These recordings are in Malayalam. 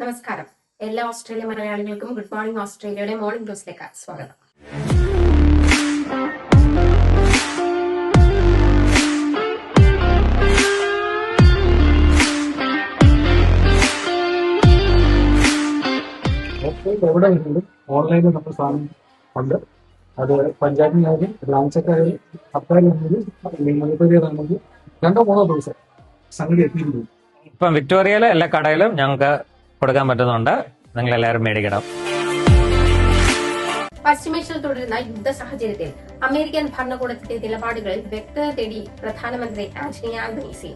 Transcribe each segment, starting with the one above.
നമസ്കാരം. എല്ലാ ഓസ്ട്രേലിയ മലയാളികൾക്കും ഗുഡ് മോർണിംഗ് ഓസ്ട്രേലിയയുടെ മോർണിംഗ് ന്യൂസിലേക്ക് സ്വാഗതം. എവിടെ വരുന്നുണ്ട് ഓൺലൈനിൽ നമ്മൾ സാധനം ഉണ്ട്. അത് പഞ്ചായത്തിനായാലും ബ്രാഞ്ചൊക്കെ ആണെങ്കിൽ രണ്ടോ മൂന്നോ ദിവസം സംഗതി എത്തിയിരുന്നു. ഇപ്പം വിക്ടോറിയയിലെ എല്ലാ കടയിലും ഞങ്ങൾക്ക് കൊടുക്കാൻ പറ്റുന്നുണ്ട്. നിങ്ങൾ എല്ലാവരും മേടിക്കണം. പശ്ചിമേഷ്യയിൽ തുടരുന്ന യുദ്ധ സാഹചര്യത്തിൽ അമേരിക്കൻ ഭരണകൂടത്തിന്റെ നിലപാടുകളിൽ വ്യക്തത തേടി പ്രധാനമന്ത്രി ആന്റണി ആൽബനീസി.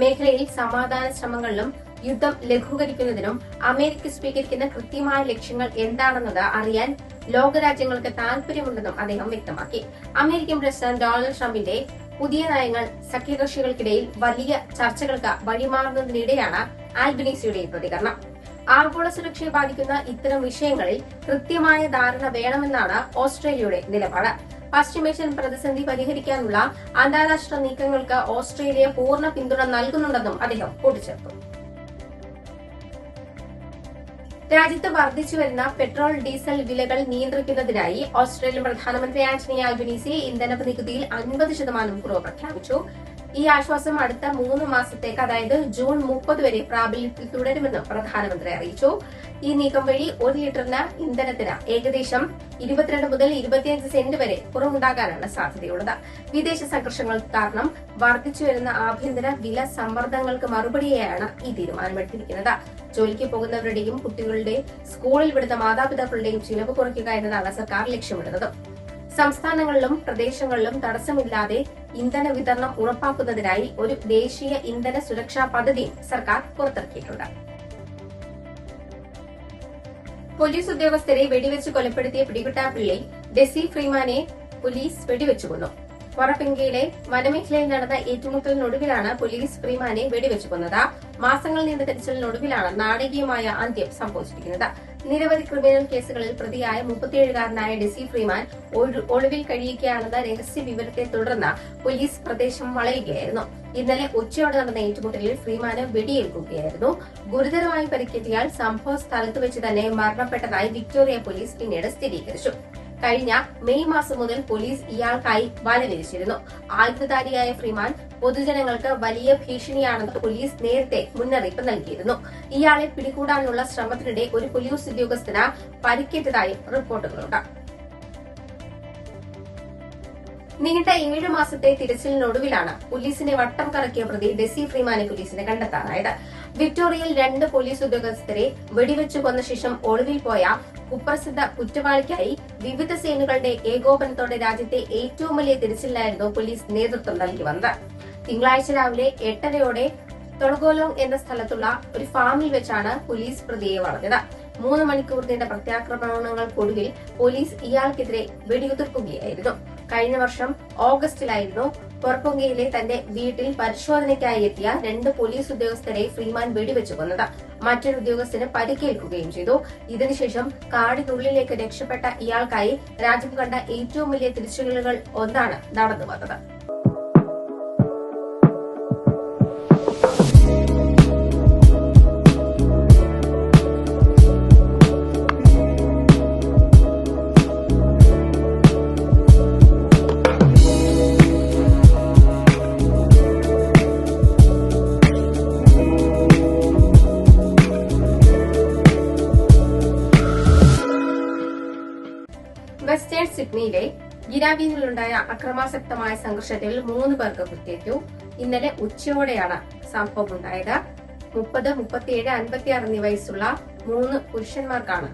മേഖലയിൽ സമാധാന ശ്രമങ്ങളിലും യുദ്ധം ലഘൂകരിക്കുന്നതിനും അമേരിക്ക സ്വീകരിക്കുന്ന കൃത്യമായ ലക്ഷ്യങ്ങൾ എന്താണെന്നത് അറിയാൻ ലോകരാജ്യങ്ങൾക്ക് താൽപര്യമുണ്ടെന്നും അദ്ദേഹം വ്യക്തമാക്കി. അമേരിക്കൻ പ്രസിഡന്റ് ഡൊണാൾഡ് ട്രംപിന്റെ പുതിയ നയങ്ങൾ സഖ്യകക്ഷികൾക്കിടയിൽ വലിയ ചർച്ചകൾക്ക് വഴിമാറുന്നതിനിടെയാണ് ആൽബനീസിയുടെ പ്രതികരണം. ആഗോള സുരക്ഷയെ ബാധിക്കുന്ന ഇത്തരം വിഷയങ്ങളിൽ കൃത്യമായ ധാരണ വേണമെന്നാണ് ഓസ്ട്രേലിയയുടെ നിലപാട്. പശ്ചിമേഷ്യൻ പ്രതിസന്ധി പരിഹരിക്കാനുള്ള അന്താരാഷ്ട്ര നീക്കങ്ങൾക്ക് ഓസ്ട്രേലിയ പൂർണ്ണ പിന്തുണ നൽകുന്നുണ്ടെന്നും അദ്ദേഹം കൂട്ടിച്ചേർത്തു. രാജ്യത്ത് വർദ്ധിച്ചുവരുന്ന പെട്രോൾ ഡീസൽ വിലകൾ നിയന്ത്രിക്കുന്നതിനായി ഓസ്ട്രേലിയൻ പ്രധാനമന്ത്രി ആന്റണി ആൽബനീസി ഇന്ധന നികുതിയിൽ 50% കുറവ് പ്രഖ്യാപിച്ചു. ഈ ആശ്വാസം അടുത്ത 3 മാസത്തേക്ക്, അതായത് ജൂൺ 30 വരെ പ്രാബല്യത്തിൽ തുടരുമെന്നും പ്രധാനമന്ത്രി അറിയിച്ചു. ഈ നീക്കം വഴി 1 ലിറ്ററിന് ഇന്ധനത്തിന് ഏകദേശം 22 മുതൽ 25 സെന്റ് വരെ കുറവുണ്ടാകാനാണ് സാധ്യതയുള്ളത്. വിദേശ സംഘർഷങ്ങൾ കാരണം വർദ്ധിച്ചുവരുന്ന ആഭ്യന്തര വില സമ്മർദ്ദങ്ങൾക്ക് മറുപടിയായാണ് ഈ തീരുമാനമെടുത്തിരിക്കുന്നത്. ജോലിക്ക് പോകുന്നവരുടെയും കുട്ടികളുടെ സ്കൂളിൽ വിടുന്ന മാതാപിതാക്കളുടെയും ചിലവ് കുറയ്ക്കുക എന്നതാണ് സർക്കാർ ലക്ഷ്യമിടുന്നത്. സംസ്ഥാനങ്ങളിലും പ്രദേശങ്ങളിലും തടസ്സമില്ലാതെ ഇന്ധന വിതരണം ഉറപ്പാക്കുന്നതിനായി ഒരു ദേശീയ ഇന്ധന സുരക്ഷാ പദ്ധതിയും സർക്കാർ പുറത്തിറക്കിയിട്ടുണ്ട്. പോലീസ് ഉദ്യോഗസ്ഥരെ വെടിവെച്ച് കൊലപ്പെടുത്തിയ പിടികിട്ടാപ്പിള്ളി ഡെസി ഫ്രീമാനെ പോലീസ് വെടിവെച്ചു കൊന്നു. വറപ്പിങ്കയിലെ വനമേഖലയിൽ നടന്ന ഏറ്റുമുട്ടലിനൊടുവിലാണ് പോലീസ് ഫ്രീമാനെ വെടിവെച്ചു കൊന്നത്. മാസങ്ങൾ നീണ്ട തെരച്ചിലിനൊടുവിലാണ് നാടകീയമായ അന്ത്യം സംഭവിച്ചിരിക്കുന്നത്. നിരവധി ക്രിമിനൽ കേസുകളിൽ പ്രതിയായ 37-കാരനായ ഡെസി ഫ്രീമാൻ ഒളിവിൽ കഴിയുകയാണെന്ന രഹസ്യ വിവരത്തെ തുടർന്ന് പോലീസ് പ്രദേശം വളയുകയായിരുന്നു. ഇന്നലെ ഉച്ചയോടെ നടന്ന ഏറ്റുമുട്ടലിൽ ഫ്രീമാന് വെടിയേൽക്കുകയായിരുന്നു. ഗുരുതരമായി പരിക്കേറ്റയാൾ സംഭവ സ്ഥലത്ത് വെച്ച് തന്നെ മരണപ്പെട്ടതായി വിക്ടോറിയ പോലീസ് പിന്നീട് സ്ഥിരീകരിച്ചു. കഴിഞ്ഞ മെയ് മാസം മുതൽ പോലീസ് ഇയാൾക്കായി വല വിരിച്ചിരുന്നു. ആയുധധാരിയായ ഫ്രീമാൻ പൊതുജനങ്ങൾക്ക് വലിയ ഭീഷണിയാണെന്ന് പോലീസ് നേരത്തെ മുന്നറിയിപ്പ് നൽകിയിരുന്നു. ഇയാളെ പിടികൂടാനുള്ള ശ്രമത്തിനിടെ ഒരു പോലീസ് ഉദ്യോഗസ്ഥന് പരിക്കേറ്റതായും റിപ്പോർട്ടുകളുണ്ട്. നീണ്ട 7 മാസത്തെ തിരച്ചിലിനൊടുവിലാണ് പോലീസിനെ വട്ടം കറക്കിയ പ്രതി ഡെസി ഫ്രീമാനെ പോലീസിനെ കണ്ടെത്താനായത്. വിക്ടോറിയയിൽ 2 പോലീസ് ഉദ്യോഗസ്ഥരെ വെടിവെച്ചു കൊന്ന ശേഷം ഒളിവിൽ പോയ കുപ്രസിദ്ധ കുറ്റവാളിക്കായി വിവിധ സേനകളുടെ ഏകോപനത്തോടെ രാജ്യത്തെ ഏറ്റവും വലിയ തിരച്ചിലിനായിരുന്നു പോലീസ് നേതൃത്വം നൽകി വന്നത്. തിങ്കളാഴ്ച രാവിലെ 8:30 തൊളഗോലോങ് എന്ന സ്ഥലത്തുള്ള ഒരു ഫാമിൽ വെച്ചാണ് പോലീസ് പ്രതിയെ വളഞ്ഞത്. 3 മണിക്കൂർ നീണ്ട പ്രത്യാക്രമണങ്ങൾക്കൊടുവിൽ പോലീസ് ഇയാൾക്കെതിരെ വെടിയുതിർക്കുകയായിരുന്നു. കഴിഞ്ഞ വർഷം ഓഗസ്റ്റിലായിരുന്നു പൊറപ്പൊങ്കയിലെ തന്റെ വീട്ടിൽ പരിശോധനയ്ക്കായി എത്തിയ 2 പോലീസ് ഉദ്യോഗസ്ഥരെ ഫ്രീമാൻ വെടിവെച്ചു കൊന്നത്. മറ്റൊരു ഉദ്യോഗസ്ഥന് പരിക്കേൽക്കുകയും ചെയ്തു. ഇതിനുശേഷം കാടിനുള്ളിലേക്ക് രക്ഷപ്പെട്ട ഇയാൾക്കായി രാജ്യം കണ്ട ഏറ്റവും വലിയ തിരച്ചിലുകൾ ഒന്നാണ് നടന്നു വന്നത്. വെസ്റ്റേൺ സിഡ്നിയിലെ ഗിരാവീനിലുണ്ടായ അക്രമാസക്തമായ സംഘർഷത്തിൽ 3 പേർക്ക് കുത്തേറ്റു. ഇന്നലെ ഉച്ചയോടെയാണ് സംഭവമുണ്ടായത്. 30, 37, 56 എന്നീ വയസ്സുള്ള 3 പുരുഷന്മാർക്കാണ്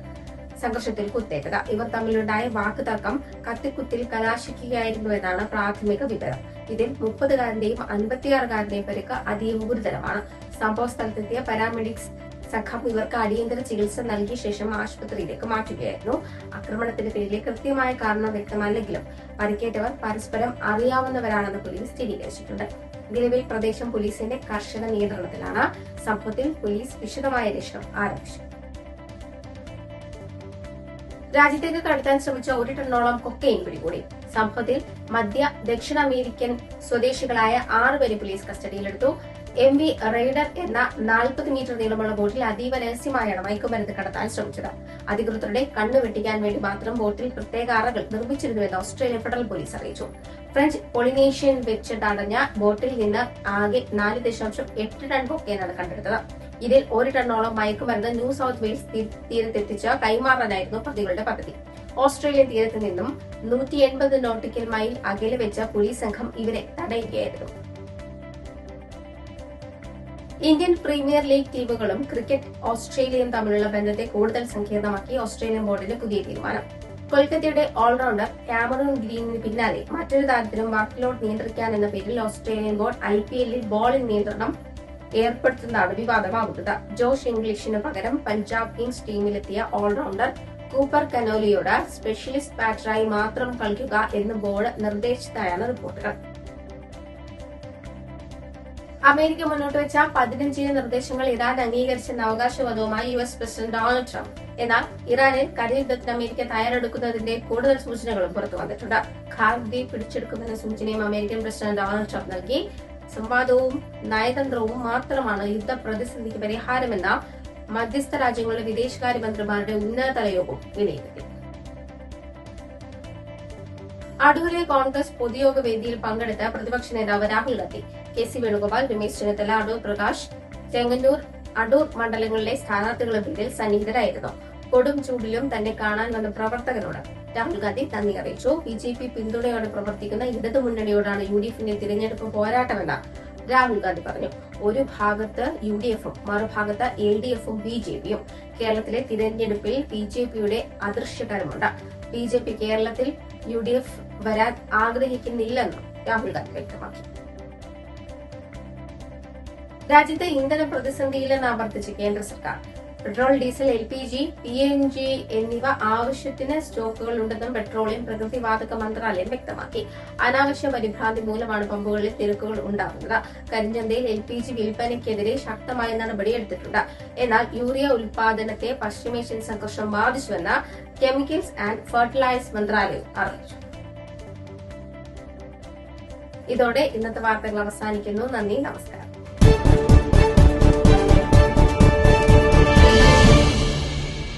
സംഘർഷത്തിൽ കുത്തേറ്റത്. ഇവർ തമ്മിലുണ്ടായ വാക്കുതർക്കം കത്തിക്കുത്തിൽ കലാശിക്കുകയായിരുന്നുവെന്നാണ് പ്രാഥമിക വിവരം. ഇതിൽ 30-കാരന്റെയും 56-കാരന്റെയും പരിക്ക് അതീവ ഗുരുതരമാണ്. സംഭവ സ്ഥലത്തെത്തിയ പാരാമെഡിക്സ് സംഘം ഇവർക്ക് അടിയന്തര ചികിത്സ നൽകിയ ശേഷം ആശുപത്രിയിലേക്ക് മാറ്റുകയായിരുന്നു. ആക്രമണത്തിന് പിന്നിലെ കൃത്യമായ കാരണം വ്യക്തമല്ലെങ്കിലും പരിക്കേറ്റവർ പരസ്പരം അറിയാവുന്നവരാണെന്ന് പോലീസ് സ്ഥിരീകരിച്ചിട്ടുണ്ട്. നിലവിൽ പ്രദേശം പോലീസിന്റെ കർശന നിയന്ത്രണത്തിലാണ്. സംഭവത്തിൽ പോലീസ് വിശദമായ അന്വേഷണം ആരംഭിച്ചു. രാജ്യത്തേക്ക് കടത്താൻ ശ്രമിച്ച 1 ടണ്ണോളം കൊക്കൈൻ പിടികൂടി. സംഭവത്തിൽ മധ്യ ദക്ഷിണ അമേരിക്കൻ സ്വദേശികളായ 6 പേരെ പോലീസ് കസ്റ്റഡിയിലെടുത്തു. MV റൈഡർ എന്ന 40 മീറ്റർ നീളമുള്ള ബോട്ടിൽ അതീവ രഹസ്യമായാണ് മയക്കുമരുന്ന് കടത്താൻ ശ്രമിച്ചത്. അധികൃതരുടെ കണ്ണു വെട്ടിക്കാൻ വേണ്ടി മാത്രം ബോട്ടിൽ പ്രത്യേക അറകൾ നിർമ്മിച്ചിരുന്നുവെന്ന് ഓസ്ട്രേലിയൻ ഫെഡറൽ പോലീസ് അറിയിച്ചു. ഫ്രഞ്ച് പൊളിനേഷ്യൻ വെച്ച് തടഞ്ഞ ബോട്ടിൽ നിന്ന് ആകെ 4.8 ടൺ കൊക്കൈനാണ് കണ്ടെടുത്തത്. ഇതിൽ 1 ടണ്ണോളം മയക്കുമരുന്ന് ന്യൂ സൌത്ത് വെയിൽസ് തീരത്തെത്തിച്ച് കൈമാറാനായിരുന്നു പ്രതികളുടെ പദ്ധതി. ഓസ്ട്രേലിയൻ തീരത്ത് നിന്നും 180 നോട്ടിക്കൽ മൈൽ അകലെ വെച്ച പോലീസ് സംഘം ഇവരെ തടയുകയായിരുന്നു. ഇന്ത്യൻ പ്രീമിയർ ലീഗ് ടീമുകളും ക്രിക്കറ്റ് ഓസ്ട്രേലിയയും തമ്മിലുള്ള ബന്ധത്തെ കൂടുതൽ സങ്കീർണമാക്കി ഓസ്ട്രേലിയൻ ബോർഡിന്റെ പുതിയ തീരുമാനം. കൊൽക്കത്തയുടെ ഓൾറൗണ്ടർ കാമറൂൺ ഗ്രീനിന് പിന്നാലെ മറ്റൊരു താരത്തിനും വർക്ക് ലോഡ് നിയന്ത്രിക്കാൻ എന്ന പേരിൽ ഓസ്ട്രേലിയൻ ബോർഡ് IPL-ൽ ബോളിംഗ് നിയന്ത്രണം ഏർപ്പെടുത്തുന്നതാണ് വിവാദമാകുന്നത്. ജോഷ് ഇംഗ്ലീഷിന് പകരം പഞ്ചാബ് കിങ്സ് ടീമിലെത്തിയ ഓൾറൗണ്ടർ കൂപ്പർ കനോലിയോട് സ്പെഷ്യലിസ്റ്റ് ബാറ്ററായി മാത്രം കളിക്കുക എന്ന് ബോർഡ് നിർദ്ദേശിച്ചതായാണ് റിപ്പോർട്ടുകൾ. അമേരിക്ക മുന്നോട്ട് വെച്ച 15 നിർദ്ദേശങ്ങൾ ഇറാൻ അംഗീകരിച്ചെന്ന അവകാശവാദവുമായി US പ്രസിഡന്റ് ഡൊണാൾഡ് ട്രംപ്. എന്നാൽ ഇറാനിൽ കരയുദ്ധത്തിന് അമേരിക്ക തയ്യാറെടുക്കുന്നതിന്റെ കൂടുതൽ സൂചനകളും പുറത്തു വന്നിട്ടുണ്ട്. ഖാർഗീവ് പിടിച്ചെടുക്കുമെന്ന സൂചനയും അമേരിക്കൻ പ്രസിഡന്റ് ഡൊണാൾഡ് ട്രംപ് നൽകി. സംവാദവും നയതന്ത്രവും മാത്രമാണ് യുദ്ധ പ്രതിസന്ധിക്ക് പരിഹാരമെന്ന മധ്യസ്ഥ രാജ്യങ്ങളുടെ വിദേശകാര്യമന്ത്രിമാരുടെ ഉന്നതതല യോഗം വിലയിരുത്തി. അടൂരിലെ കോൺഗ്രസ് പൊതുയോഗ വേദിയിൽ പങ്കെടുത്ത പ്രതിപക്ഷ നേതാവ് രാഹുൽ ഗാന്ധി, KC വേണുഗോപാൽ, രമേശ് ചെന്നിത്തല, അടൂർ പ്രകാശ്, ചെങ്ങന്നൂർ, അടൂർ മണ്ഡലങ്ങളിലെ സ്ഥാനാർത്ഥികളുടെ പേരിൽ സന്നിഹിതരായിരുന്നു. കൊടും ചൂടിലും തന്നെ കാണാൻ വന്ന പ്രവർത്തകരോട് രാഹുൽ ഗാന്ധി നന്ദി അറിയിച്ചു. BJP പിന്തുണയോടെ പ്രവർത്തിക്കുന്ന ഇടതുമുന്നണിയോടാണ് UDFന്റെ തിരഞ്ഞെടുപ്പ് പോരാട്ടമെന്ന് രാഹുൽ ഗാന്ധി പറഞ്ഞു. ഒരു ഭാഗത്ത് UDFും മറുഭാഗത്ത് LDFും BJPയും. കേരളത്തിലെ തിരഞ്ഞെടുപ്പിൽ BJPയുടെ അദൃശ്യകരമുണ്ട്. BJP കേരളത്തിൽ UDF വരാൻ ആഗ്രഹിക്കുന്നില്ലെന്നും രാഹുൽ ഗാന്ധി വ്യക്തമാക്കി. രാജ്യത്തെ ഇന്ധന പ്രതിസന്ധിയിലെന്ന് ആവർത്തിച്ച് കേന്ദ്ര സർക്കാർ. പെട്രോൾ, ഡീസൽ, LPG, PNG എന്നിവ ആവശ്യത്തിന് സ്റ്റോക്കുകൾ ഉണ്ടെന്നും പെട്രോളിയം പ്രകൃതിവാതക മന്ത്രാലയം വ്യക്തമാക്കി. അനാവശ്യ പരിഭ്രാന്തി മൂലമാണ് പമ്പുകളിൽ തിരക്കുകൾ ഉണ്ടാകുന്നത്. കരിഞ്ചന്തയിൽ LPG വിൽപ്പനയ്ക്കെതിരെ ശക്തമായ നടപടിയെടുത്തിട്ടുണ്ട്. എന്നാൽ യൂറിയ ഉൽപാദനത്തെ പശ്ചിമേഷ്യൻ സംഘർഷം ബാധിച്ചുവെന്ന് കെമിക്കൽസ് ആൻഡ് ഫെർട്ടിലൈസേഴ്സ് മന്ത്രാലയം അറിയിച്ചു. ഇതോടെ ഇന്നത്തെ വാർത്തകൾ അവസാനിക്കുന്നു. നന്ദി, നമസ്കാരം.